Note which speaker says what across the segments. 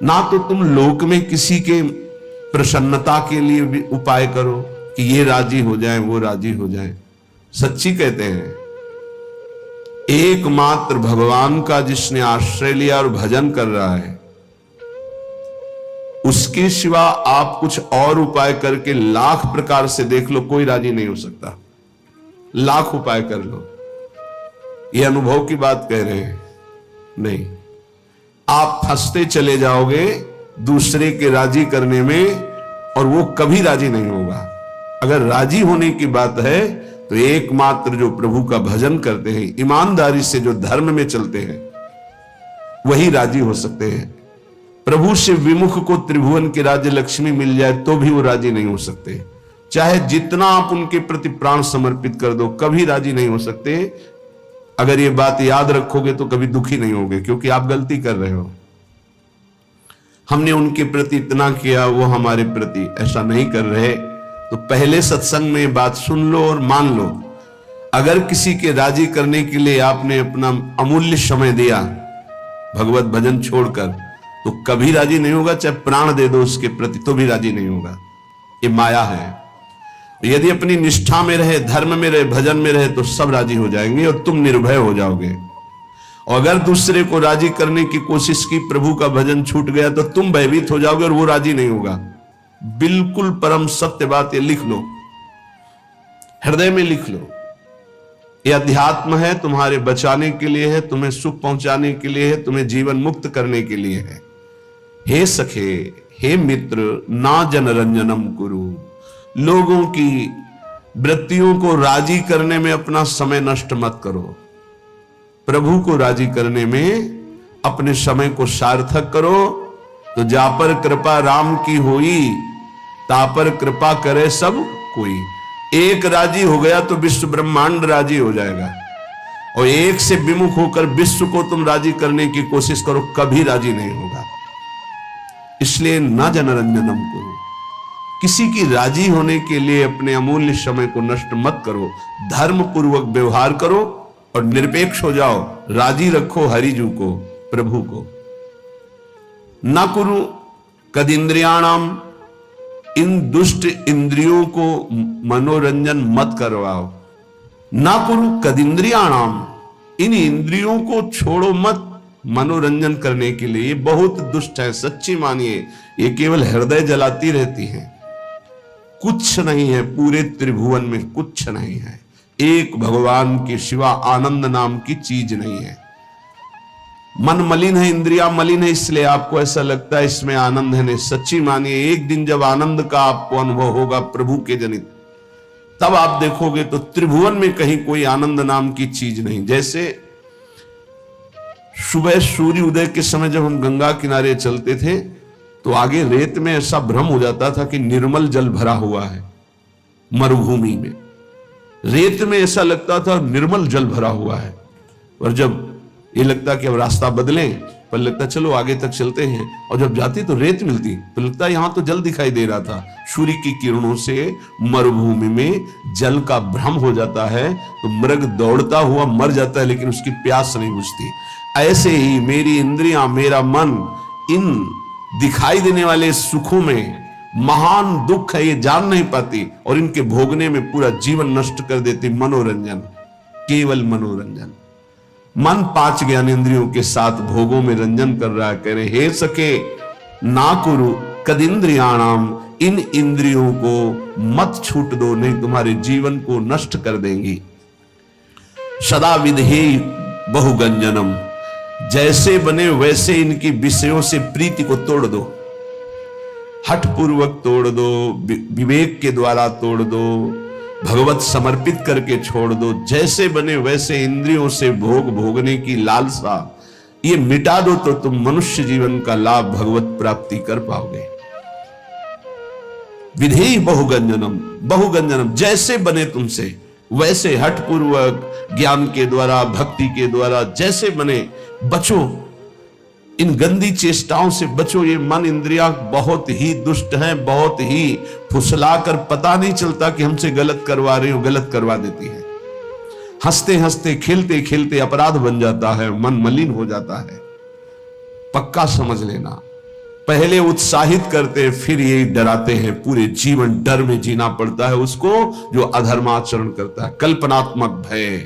Speaker 1: ना तो तुम लोक में किसी के प्रसन्नता के लिए भी उपाय करो कि ये राजी हो जाए वो राजी हो जाए। सच्ची कहते हैं, एकमात्र भगवान का जिसने आश्रय लिया और भजन कर रहा है, उसके सिवा आप कुछ और उपाय करके लाख प्रकार से देख लो, कोई राजी नहीं हो सकता। लाख उपाय कर लो, ये अनुभव की बात कह रहे हैं, नहीं। आप फंसते चले जाओगे दूसरे के राजी करने में, और वो कभी राजी नहीं होगा। अगर राजी होने की बात है तो एकमात्र जो प्रभु का भजन करते हैं, ईमानदारी से जो धर्म में चलते हैं, वही राजी हो सकते हैं। प्रभु से विमुख को त्रिभुवन की राज्य लक्ष्मी मिल जाए तो भी वो राजी नहीं हो सकते। चाहे जितना आप उनके प्रति प्राण समर्पित कर दो, कभी राजी नहीं हो सकते। अगर ये बात याद रखोगे तो कभी दुखी नहीं होगे, क्योंकि आप गलती कर रहे हो। हमने उनके प्रति इतना किया, वो हमारे प्रति ऐसा नहीं कर रहे। तो पहले सत्संग में बात सुन लो और मान लो। अगर किसी के राजी करने के लिए आपने अपना अमूल्य समय दिया भगवत भजन छोड़कर, तो कभी राजी नहीं होगा। चाहे प्राण दे दो उसके प्रति तो भी राजी नहीं होगा। ये माया है। यदि अपनी निष्ठा में रहे, धर्म में रहे, भजन में रहे, तो सब राजी हो जाएंगे और तुम निर्भय हो जाओगे। और अगर दूसरे को राजी करने की कोशिश की, प्रभु का भजन छूट गया, तो तुम भयभीत हो जाओगे और वो राजी नहीं होगा। बिल्कुल परम सत्य बात, ये लिख लो, हृदय में लिख लो। ये अध्यात्म है, तुम्हारे बचाने के लिए है, तुम्हें सुख पहुंचाने के लिए है, तुम्हें जीवन मुक्त करने के लिए है। हे सखे, हे मित्र, ना जनरंजनम कुरु। लोगों की वृत्तियों को राजी करने में अपना समय नष्ट मत करो। प्रभु को राजी करने में अपने समय को सार्थक करो। तो जापर कृपा राम की होई, तापर कृपा करे सब कोई। एक राजी हो गया तो विश्व ब्रह्मांड राजी हो जाएगा। और एक से विमुख होकर विश्व को तुम राजी करने की कोशिश करो, कभी राजी नहीं होगा। इसलिए न जनरंजनम करो। किसी की राजी होने के लिए अपने अमूल्य समय को नष्ट मत करो। धर्म पूर्वक व्यवहार करो और निरपेक्ष हो जाओ। राजी रखो हरिजू को, प्रभु को। न कुरु कदिंद्रियाणाम, इन दुष्ट इंद्रियों को मनोरंजन मत करवाओ। न कुरु कदिंद्रियाणाम, इन इंद्रियों को छोड़ो मत मनोरंजन करने के लिए। ये बहुत दुष्ट है, सच्ची मानिए। ये केवल हृदय जलाती रहती है, कुछ नहीं है। पूरे त्रिभुवन में कुछ नहीं है। एक भगवान के सिवा आनंद नाम की चीज नहीं है। मन मलिन है, इंद्रियां मलिन है, इसलिए आपको ऐसा लगता है इसमें आनंद है। नहीं, सच्ची मानिए, एक दिन जब आनंद का आपको अनुभव होगा प्रभु के जनित, तब आप देखोगे तो त्रिभुवन में कहीं कोई आनंद नाम की चीज नहीं। जैसे सुबह सूर्य उदय के समय जब हम गंगा किनारे चलते थे, तो आगे रेत में ऐसा भ्रम हो जाता था कि निर्मल जल भरा हुआ है। मरुभूमि में रेत में ऐसा लगता था निर्मल जल भरा हुआ है। और जब ये लगता कि अब रास्ता बदलें, पर लगता चलो आगे तक चलते हैं, और जब जाती तो रेत मिलती, तो लगता यहां तो जल दिखाई दे रहा था। सूर्य की किरणों से मरुभूमि में जल का भ्रम हो जाता है, तो मृग दौड़ता हुआ मर जाता है, लेकिन उसकी प्यास नहीं बुझती। ऐसे ही मेरी इंद्रियां, मेरा मन, इन दिखाई देने वाले सुखों में महान दुख है, ये जान नहीं पाती, और इनके भोगने में पूरा जीवन नष्ट कर देती। मनोरंजन, केवल मनोरंजन। मन पांच ज्ञानेंद्रियों के साथ भोगों में रंजन कर रहा है। कह रहे, हे सके ना कुरु कदिंद्रियाणाम, इन इंद्रियों को मत छूट दो, नहीं तुम्हारे जीवन को नष्ट कर देंगी। सदा विधेय बहुगंजनम, जैसे बने वैसे इनकी विषयों से प्रीति को तोड़ दो। हठ पूर्वक तोड़ दो, विवेक के द्वारा तोड़ दो, भगवत समर्पित करके छोड़ दो। जैसे बने वैसे इंद्रियों से भोग भोगने की लालसा ये मिटा दो, तो तुम मनुष्य जीवन का लाभ भगवत प्राप्ति कर पाओगे। विधेय बहुगंजनम, बहुगंजनम, जैसे बने तुमसे वैसे हठ पूर्वक ज्ञान के द्वारा, भक्ति के द्वारा जैसे बने बचो। इन गंदी चेष्टाओं से बचो। ये मन इंद्रियां बहुत ही दुष्ट हैं, बहुत ही फुसलाकर पता नहीं चलता कि हमसे गलत करवा रही हो, गलत करवा देती है। हंसते हंसते खेलते खेलते अपराध बन जाता है, मन मलिन हो जाता है। पक्का समझ लेना, पहले उत्साहित करते फिर यही डराते हैं। पूरे जीवन डर में जीना पड़ता है उसको जो अधर्माचरण करता है। कल्पनात्मक भय,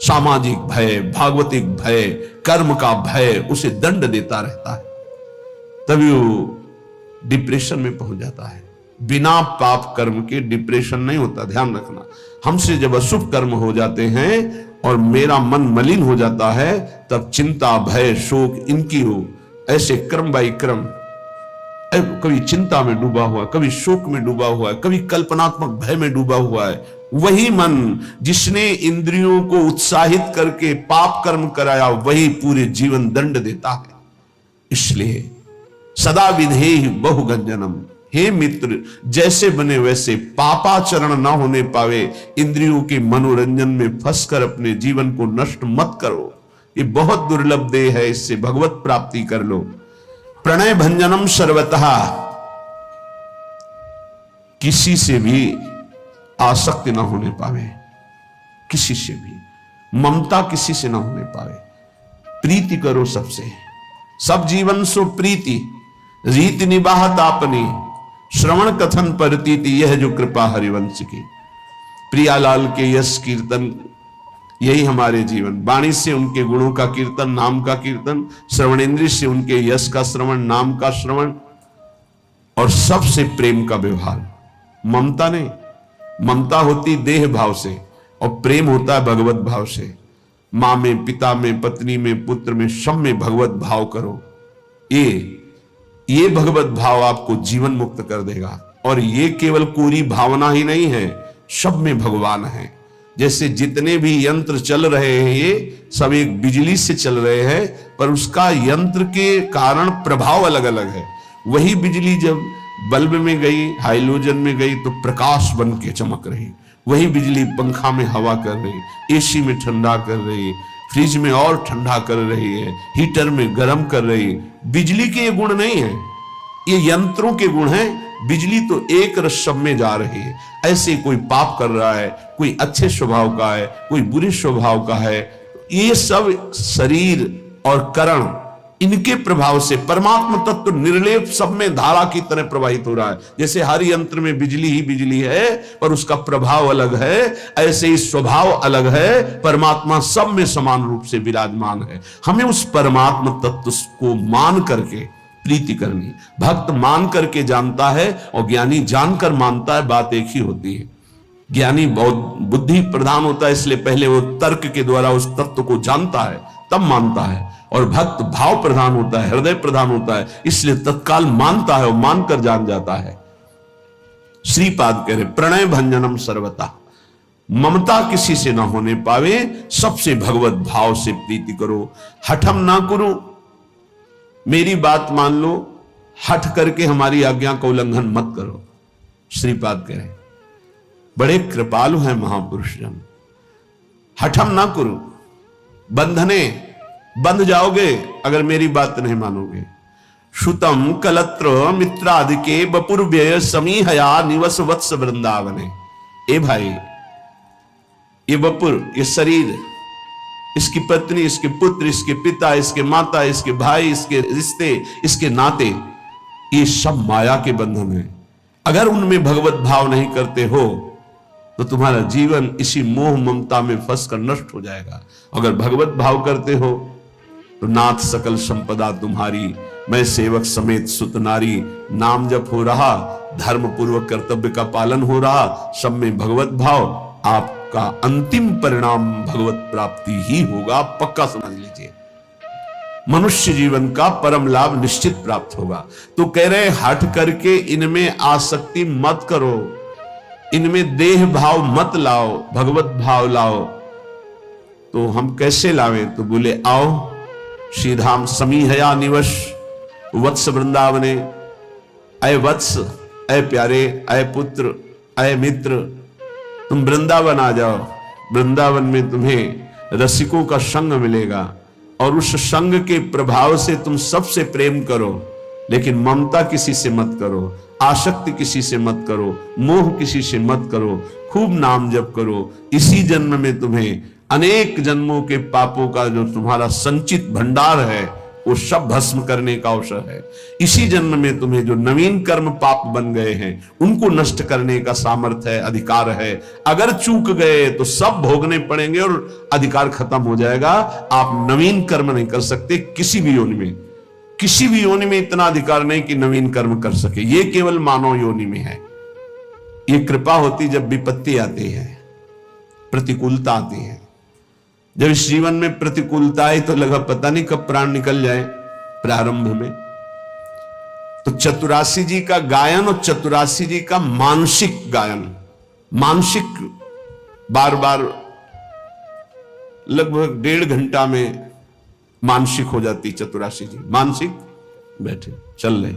Speaker 1: सामाजिक भय, भागवतिक भय, कर्म का भय उसे दंड देता रहता है, तभी वो डिप्रेशन में पहुंच जाता है। बिना पाप कर्म के डिप्रेशन नहीं होता, ध्यान रखना। हमसे जब अशुभ कर्म हो जाते हैं और मेरा मन मलिन हो जाता है, तब चिंता, भय, शोक इनकी हो, ऐसे क्रम बाई क्रम, कभी चिंता में डूबा हुआ, कभी शोक में डूबा हुआ है, कभी कल्पनात्मक भय में डूबा हुआ है। वही मन जिसने इंद्रियों को उत्साहित करके पाप कर्म कराया, वही पूरे जीवन दंड देता है। इसलिए सदा विधेहि बहुगंजनम, हे मित्र जैसे बने वैसे पापाचरण ना होने पावे, इंद्रियों के मनोरंजन में फंसकर अपने जीवन को नष्ट मत करो। ये बहुत दुर्लभ देह है, इससे भगवत प्राप्ति कर लो। प्रणय भंजनम सर्वतः, किसी से भी आसक्ति ना होने पावे, किसी से भी ममता किसी से ना होने पावे। प्रीति करो सबसे, सब जीवन सो प्रीति, रीति निबाहत आपनी, श्रवण कथन परतीति, यह जो कृपा हरिवंश की। प्रियालाल के यश कीर्तन, यही हमारे जीवन। वाणी से उनके गुणों का कीर्तन, नाम का कीर्तन, श्रवणेंद्रिय से उनके यश का श्रवण, नाम का श्रवण, और सबसे प्रेम का व्यवहार। ममता नहीं, ममता होती देह भाव से और प्रेम होता है भगवत भाव से। मां में, पिता में, पत्नी में, पुत्र में, सब में भगवत भाव करो। ये भगवत भाव आपको जीवन मुक्त कर देगा। और ये केवल कोरी भावना ही नहीं है, सब में भगवान है। जैसे जितने भी यंत्र चल रहे हैं ये सब एक बिजली से चल रहे हैं, पर उसका यंत्र के कारण प्रभाव अलग अलग है। वही बिजली जब बल्ब में गई, हाइड्रोजन में गई तो प्रकाश बन के चमक रही। वही बिजली पंखा में हवा कर रही, एसी में ठंडा कर रही, फ्रिज में और ठंडा कर रही है, हीटर में गर्म कर रही। बिजली के ये गुण नहीं है, ये यंत्रों के गुण हैं। बिजली तो एक रस सब में जा रही है। ऐसे कोई पाप कर रहा है, कोई अच्छे स्वभाव का है, कोई बुरे स्वभाव का है, ये सब शरीर और करण, इनके प्रभाव से परमात्मा तत्व निर्लेप सब में धारा की तरह प्रवाहित हो रहा है। जैसे हर यंत्र में बिजली ही बिजली है, पर उसका प्रभाव अलग है, ऐसे ही स्वभाव अलग है। परमात्मा सब में समान रूप से विराजमान है। हमें उस परमात्मा तत्व को मान करके प्रीति करनी। भक्त मान करके जानता है और ज्ञानी जानकर मानता है, बात एक ही होती है। ज्ञानी बहुत बुद्धि प्रधान होता है, इसलिए पहले वो तर्क के द्वारा उस तत्व को जानता है, तब मानता है। और भक्त भाव प्रधान होता है, हृदय प्रधान होता है, इसलिए तत्काल मानता है और मानकर जान जाता है। श्रीपाद कह रहे प्रणय भंजनम सर्वता, ममता किसी से ना होने पावे, सबसे भगवत भाव से प्रीति करो। हठम ना करो, मेरी बात मान लो, हठ करके हमारी आज्ञा का उल्लंघन मत करो। श्रीपाद कह रहे बड़े कृपालु हैं महापुरुष जन। हठम ना करो, बंधने बंध जाओगे अगर मेरी बात नहीं मानोगे। श्रुतम कलत्र मित्रादि के बपुर्व्यय समीहया निवस वत्स वृंदावने। ए भाई, ये बपुर, ये शरीर, इसकी पत्नी, इसके पुत्र, इसके पिता, इसके माता, इसके भाई, इसके रिश्ते, इसके नाते, ये सब माया के बंधन है। अगर उनमें भगवत भाव नहीं करते हो तो तुम्हारा जीवन इसी मोह ममता में फंसकर नष्ट हो जाएगा। अगर भगवत भाव करते हो तो नाथ सकल संपदा तुम्हारी, मैं सेवक समेत सुत नारी। नाम जप हो रहा, धर्म पूर्वक कर्तव्य का पालन हो रहा, सब में भगवत भाव, आपका अंतिम परिणाम भगवत प्राप्ति ही होगा, पक्का समझ लीजिए। मनुष्य जीवन का परम लाभ निश्चित प्राप्त होगा। तो कह रहे हट करके इनमें आसक्ति मत करो, इनमें देह भाव मत लाओ, भगवत भाव लाओ। तो हम कैसे लावें? तो बोले आओ श्रीधाम समीहया निवश वत्स वृंदावने। अय वत्स, अय प्यारे, अय पुत्र, अय मित्र, तुम वृंदावन आ जाओ। वृंदावन में तुम्हें रसिकों का संग मिलेगा और उस संग के प्रभाव से तुम सबसे प्रेम करो, लेकिन ममता किसी से मत करो, आसक्ति किसी से मत करो, मोह किसी से मत करो, खूब नाम जप करो। इसी जन्म में तुम्हें अनेक जन्मों के पापों का जो तुम्हारा संचित भंडार है वो सब भस्म करने का अवसर है। इसी जन्म में तुम्हें जो नवीन कर्म पाप बन गए हैं उनको नष्ट करने का सामर्थ्य है, अधिकार है। अगर चूक गए तो सब भोगने पड़ेंगे और अधिकार खत्म हो जाएगा। आप नवीन कर्म नहीं कर सकते किसी भी योनि में, किसी भी योनि में इतना अधिकार नहीं कि नवीन कर्म कर सके। ये केवल मानव योनि में है। ये कृपा होती जब विपत्ति आती है, प्रतिकूलता आती है। जब इस जीवन में प्रतिकूलता आई तो लगा पता नहीं कब प्राण निकल जाए। प्रारंभ में तो चतुरासी जी का गायन और चतुरासी जी का मानसिक गायन, मानसिक बार बार लगभग 1.5 घंटा में मानसिक हो जाती चतुरासी जी। मानसिक बैठे चल रहे,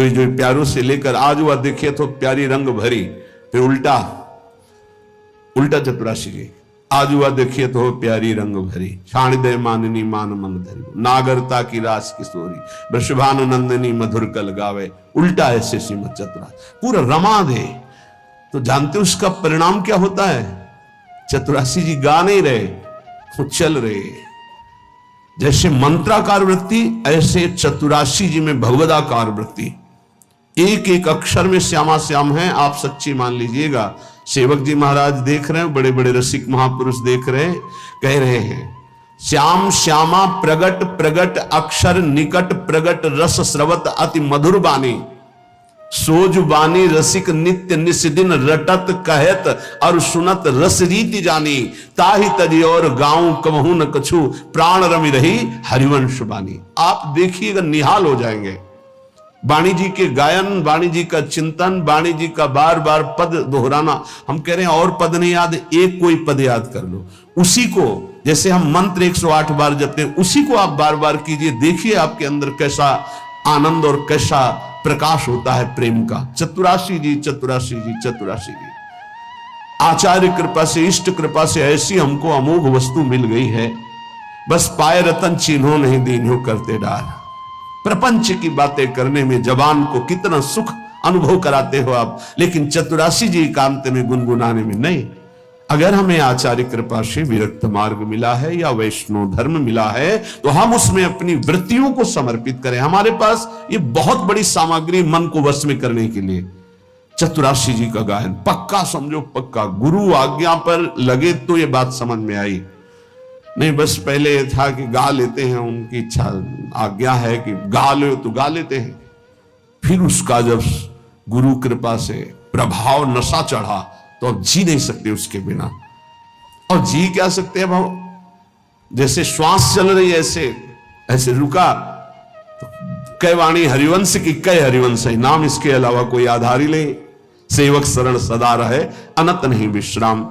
Speaker 1: जो प्यारों से लेकर आज हुआ देखिए तो प्यारी रंग भरी, फिर उल्टा चतुरासी जी। आज हुआ देखिए तो प्यारी रंग भरी, छाण दे माननी मान मन धरी, नागरता की रास किशोरी, वृषभानु नंदिनी मधुर कल गावे। उल्टा ऐसे श्रीमद चतुरासी पूरा रमा दे। तो जानते हो उसका परिणाम क्या होता है? चतुरासी जी गा नहीं रहे, वो चल रहे। जैसे मंत्राकार वृत्ति ऐसे चतुरासी जी में भगवदाकार वृत्ति। एक एक अक्षर में श्यामा श्याम है। आप सच्ची मान लीजिएगा। सेवक जी महाराज देख रहे हैं, बड़े बड़े रसिक महापुरुष देख रहे हैं, कह रहे हैं श्याम श्यामा प्रगट प्रगट अक्षर निकट प्रगट रस स्रवत अति मधुर बानी, सोज बानी रसिक नित्य निस दिन रटत कहत और सुनत रस रीति जानी, ताहि तजी और गाँव कमहू न कछु प्राण रमि रही हरिवंश बानी। आप देखिएगा निहाल हो जाएंगे। वाणी जी के गायन, वाणी जी का चिंतन, वाणी जी का बार बार पद दोहराना। हम कह रहे हैं और पद नहीं याद, एक कोई पद याद कर लो, उसी को जैसे हम मंत्र 108 बार जपते हैं उसी को आप बार बार कीजिए। देखिए आपके अंदर कैसा आनंद और कैसा प्रकाश होता है प्रेम का। चतुरासी जी चतुरासी जी चतुरासी जी। आचार्य कृपा से, इष्ट कृपा से ऐसी हमको अमोघ वस्तु मिल गई है, बस पाए रतन चिन्हों नहीं दीन्हों करते डार। प्रपंच की बातें करने में जबान को कितना सुख अनुभव कराते हो आप, लेकिन चतुरासी जी एकांत में गुनगुनाने में नहीं। अगर हमें आचार्य कृपा से विरक्त मार्ग मिला है या वैष्णव धर्म मिला है तो हम उसमें अपनी वृत्तियों को समर्पित करें। हमारे पास ये बहुत बड़ी सामग्री मन को वश में करने के लिए। चतुरासी जी का गायन पक्का समझो, पक्का। गुरु आज्ञा पर लगे तो ये बात समझ में आई, नहीं बस पहले था कि गा लेते हैं, उनकी इच्छा आज्ञा है कि गा लो तो गा लेते हैं। फिर उसका जब गुरु कृपा से प्रभाव नशा चढ़ा तो अब जी नहीं सकते उसके बिना। और जी क्या सकते हैं भाव? जैसे श्वास चल रही है ऐसे रुका तो कई वाणी हरिवंश की कई हरिवंश है, नाम इसके अलावा कोई आधार ही नहीं। सेवक शरण सदा रहे अनंत नहीं विश्राम।